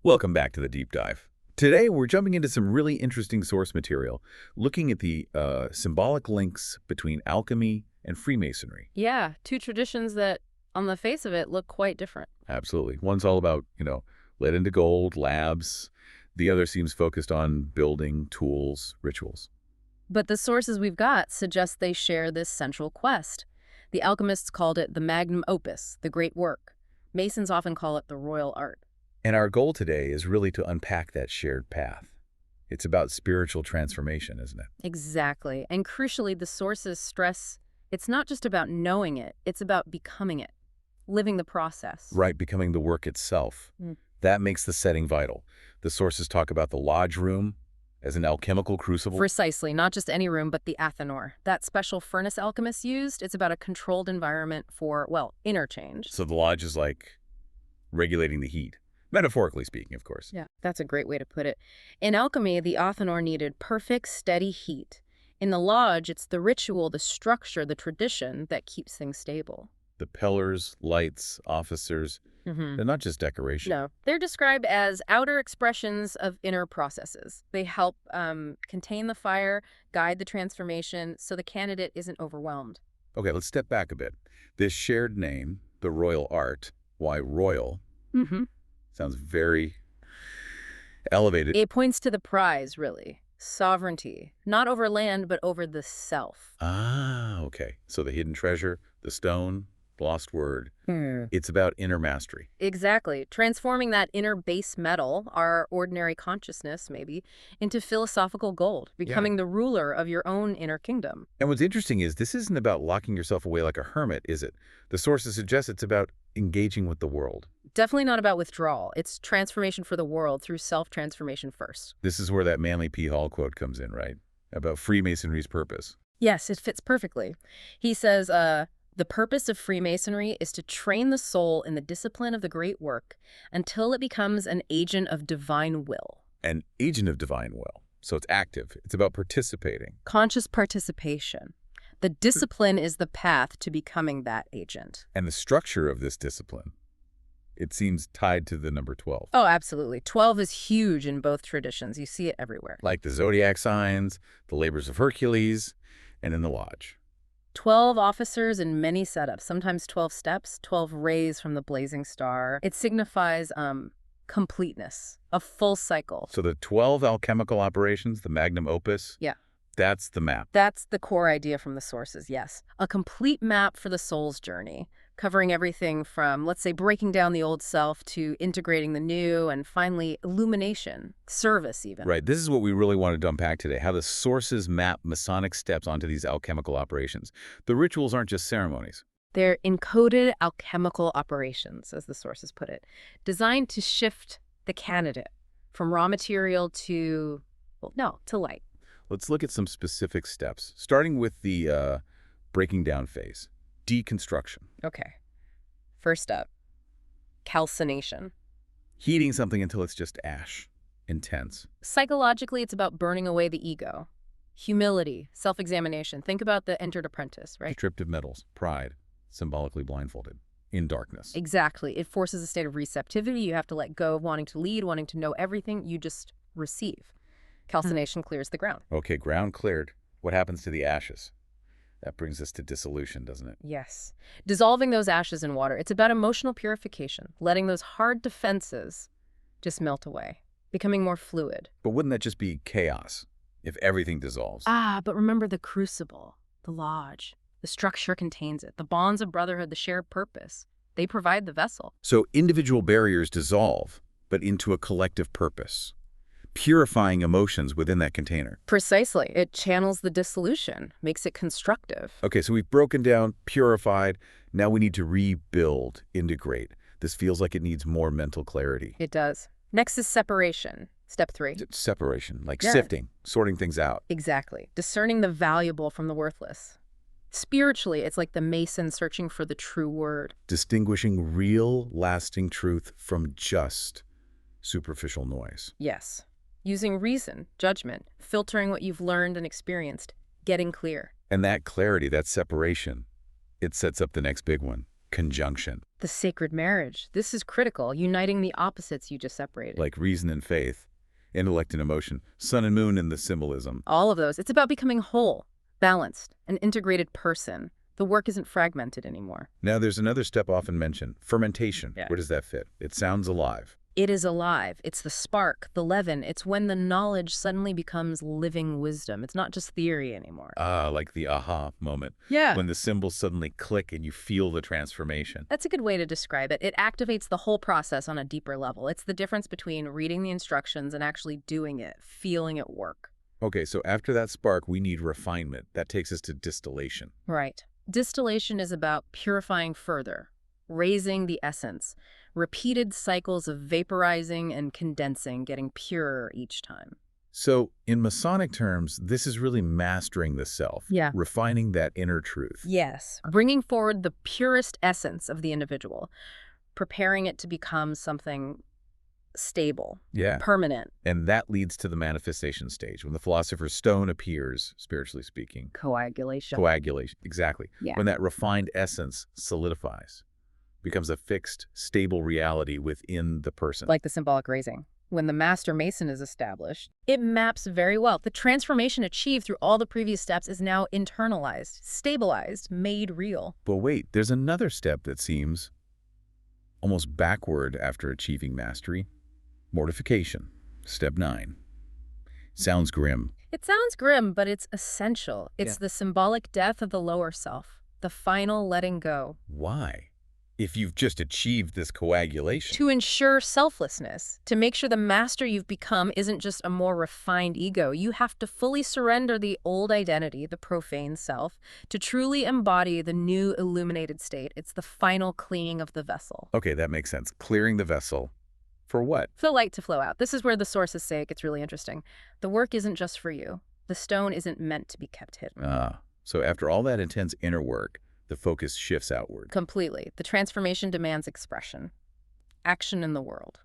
Welcome back to the Deep Dive. Today, we're jumping into some really interesting source material, looking at the symbolic links between alchemy and Freemasonry. Yeah, two traditions that, on the face of it, look quite different. Absolutely. One's all about, lead into gold, labs. The other seems focused on building, tools, rituals. But the sources we've got suggest they share this central quest. The alchemists called it the Magnum Opus, the great work. Masons often call it the royal art. And our goal today is really to unpack that shared path. It's about spiritual transformation, isn't it? Exactly. And crucially, the sources stress it's not just about knowing it, it's about becoming it, living the process. Right, becoming the work itself. That makes the setting vital. The sources talk about the lodge room as an alchemical crucible. Precisely, not just any room, but the athanor. That special furnace alchemists used, it's about a controlled environment for, well, interchange. So the lodge is like regulating the heat. Metaphorically speaking, of course. Yeah, that's a great way to put it. In alchemy, the athanor needed perfect, steady heat. In the lodge, it's the ritual, the structure, the tradition that keeps things stable. The pillars, lights, officers, they're not just decoration. No, they're described as outer expressions of inner processes. They help contain the fire, guide the transformation, so the candidate isn't overwhelmed. Okay, let's step back a bit. This shared name, the royal art, why royal? Sounds very elevated. It points to the prize, really. Sovereignty. Not over land, but over the self. Ah, okay. So the hidden treasure, the stone, the lost word. It's about inner mastery. Exactly. Transforming that inner base metal, our ordinary consciousness maybe, into philosophical gold, becoming the ruler of your own inner kingdom. And what's interesting is this isn't about locking yourself away like a hermit, is it? The sources suggest it's about engaging with the world. Definitely not about withdrawal. It's transformation for the world through self-transformation first. This is where that Manly P. Hall quote comes in, right? About Freemasonry's purpose. Yes, it fits perfectly. He says, the purpose of Freemasonry is to train the soul in the discipline of the great work until it becomes an agent of divine will. An agent of divine will. So it's active. It's about participating. Conscious participation. The discipline is the path to becoming that agent. And the structure of this discipline, it seems tied to the number 12. Oh, absolutely. 12 is huge in both traditions. You see it everywhere. Like the zodiac signs, the labors of Hercules, and in the lodge. 12 officers in many setups, sometimes 12 steps, 12 rays from the blazing star. It signifies completeness, a full cycle. So the 12 alchemical operations, the Magnum Opus, that's the map. That's the core idea from the sources, yes. A complete map for the soul's journey, covering everything from, let's say, breaking down the old self to integrating the new, and finally, illumination, service even. Right. This is what we really wanted to unpack today, how the sources map Masonic steps onto these alchemical operations. The rituals aren't just ceremonies. They're encoded alchemical operations, as the sources put it, designed to shift the candidate from raw material to, to light. Let's look at some specific steps, starting with the breaking down phase. Deconstruction. Okay. First up, calcination. Heating something until it's just ash. Intense. Psychologically, it's about burning away the ego. Humility, self-examination. Think about the entered apprentice, right? Stripped of metals. Pride. Symbolically blindfolded. In darkness. Exactly. It forces a state of receptivity. You have to let go of wanting to lead, wanting to know everything. You just receive. Calcination clears the ground. Okay, ground cleared. What happens to the ashes? That brings us to dissolution, doesn't it? Yes. Dissolving those ashes in water. It's about emotional purification, letting those hard defenses just melt away, becoming more fluid. But wouldn't that just be chaos if everything dissolves? But remember the crucible, the lodge. The structure contains it. The bonds of brotherhood, the shared purpose. They provide the vessel. So individual barriers dissolve, but into a collective purpose. Purifying emotions within that container. Precisely. It channels the dissolution, makes it constructive. Okay, so we've broken down, purified. Now we need to rebuild, integrate. This feels like it needs more mental clarity. It does. Next is separation. Step 3. Separation, like sifting, sorting things out. Exactly. Discerning the valuable from the worthless. Spiritually, it's like the Mason searching for the true word. Distinguishing real, lasting truth from just superficial noise. Yes. Using reason, judgment, filtering what you've learned and experienced, getting clear. And that clarity, that separation, it sets up the next big one, Conjunction, The sacred marriage. This is critical, uniting the opposites you just separated. like reason and faith, intellect and emotion, sun and moon and the symbolism. All of those. It's about becoming whole, balanced, an integrated person. The work isn't fragmented anymore. Now there's another step often mentioned, fermentation. Yeah. Where does that fit? It sounds alive. It is alive. It's the spark, the leaven. It's when the knowledge suddenly becomes living wisdom. It's not just theory anymore. Ah, like the aha moment. Yeah. When the symbols suddenly click and you feel the transformation. That's a good way to describe it. It activates the whole process on a deeper level. It's the difference between reading the instructions and actually doing it, feeling it work. Okay, so after that spark, we need refinement. That takes us to distillation. Right. Distillation is about purifying further, raising the essence, repeated cycles of vaporizing and condensing, getting purer each time. So, in Masonic terms, this is really mastering the self. Yeah. Refining that inner truth. Yes. Bringing forward the purest essence of the individual, preparing it to become something stable, Yeah. permanent. And that leads to the manifestation stage, when the philosopher's stone appears, spiritually speaking. Coagulation. Coagulation, exactly. Yeah. When that refined essence solidifies, becomes a fixed, stable reality within the person. Like the symbolic raising. When the master mason is established, it maps very well. The transformation achieved through all the previous steps is now internalized, stabilized, made real. But wait, there's another step that seems almost backward after achieving mastery. Mortification, step 9. Sounds grim. It sounds grim, but it's essential. It's the symbolic death of the lower self, the final letting go. Why? If you've just achieved this coagulation. To ensure selflessness, to make sure the master you've become isn't just a more refined ego. You have to fully surrender the old identity, the profane self, to truly embody the new illuminated state. It's the final cleaning of the vessel. Okay, that makes sense. Clearing the vessel. For what? For the light to flow out. This is where the sources say it gets really interesting. The work isn't just for you. The stone isn't meant to be kept hidden. Ah, so after all that intense inner work, the focus shifts outward. Completely. The transformation demands expression. Action in the world.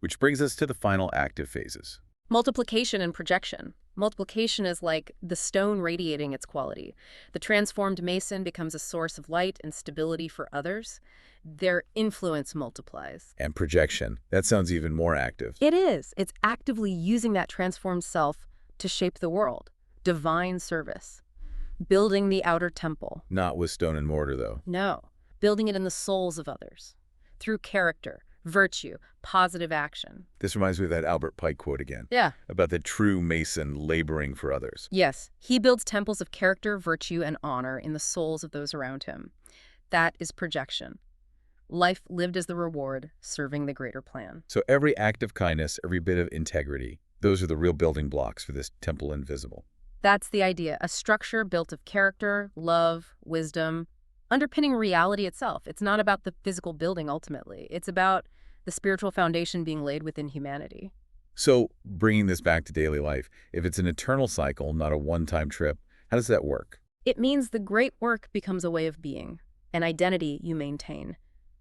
Which brings us to the final active phases. Multiplication and projection. Multiplication is like the stone radiating its quality. The transformed mason becomes a source of light and stability for others. Their influence multiplies. And projection. That sounds even more active. It is. It's actively using that transformed self to shape the world. Divine service. Building the outer temple. Not with stone and mortar, though. No. Building it in the souls of others. Through character, virtue, positive action. This reminds me of that Albert Pike quote again. Yeah. About the true Mason laboring for others. Yes. He builds temples of character, virtue, and honor in the souls of those around him. That is projection. Life lived as the reward, serving the greater plan. So every act of kindness, every bit of integrity, those are the real building blocks for this temple invisible. That's the idea, a structure built of character, love, wisdom, underpinning reality itself. It's not about the physical building ultimately. It's about the spiritual foundation being laid within humanity. So bringing this back to daily life, if it's an eternal cycle, not a one-time trip, how does that work? It means the great work becomes a way of being, an identity you maintain.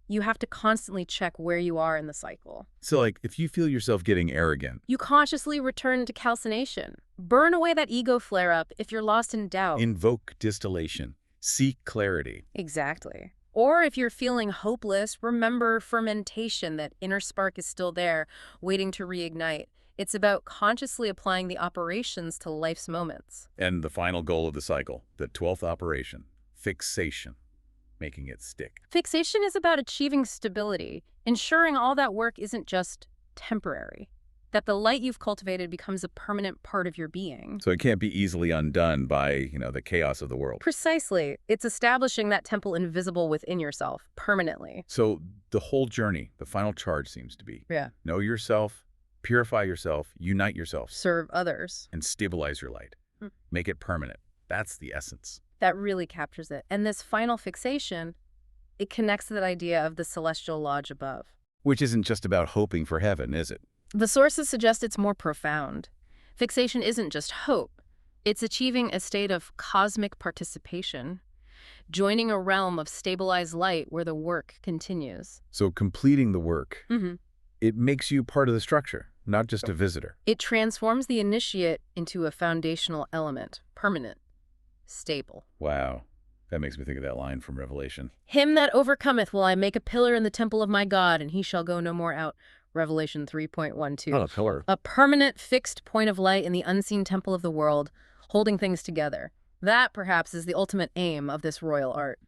You have to constantly check where you are in the cycle. So like, if you feel yourself getting arrogant, You consciously return to calcination. Burn away that ego flare-up if you're lost in doubt. invoke distillation, seek clarity. Exactly. Or if you're feeling hopeless, remember fermentation, that inner spark is still there, waiting to reignite. It's about consciously applying the operations to life's moments. And the final goal of the cycle, the 12th operation, fixation, making it stick. Fixation is about achieving stability, ensuring all that work isn't just temporary, that the light you've cultivated becomes a permanent part of your being. So it can't be easily undone by, the chaos of the world. Precisely. It's establishing that temple invisible within yourself, permanently. So the whole journey, the final charge seems to be, Yeah. know yourself, purify yourself, unite yourself, Serve others. and stabilize your light. Hmm. Make it permanent. That's the essence. That really captures it. And this final fixation, it connects to that idea of the celestial lodge above. Which isn't just about hoping for heaven, is it? The sources suggest it's more profound. Fixation isn't just hope. It's achieving a state of cosmic participation, joining a realm of stabilized light where the work continues. So completing the work, Mm-hmm. it makes you part of the structure, not just a visitor. It transforms the initiate into a foundational element, permanent, stable. Wow. That makes me think of that line from Revelation. Him that overcometh will I make a pillar in the temple of my God, and he shall go no more out. Revelation 3.12. Oh, a pillar. A permanent fixed point of light in the unseen temple of the world, holding things together. That, perhaps, is the ultimate aim of this royal art.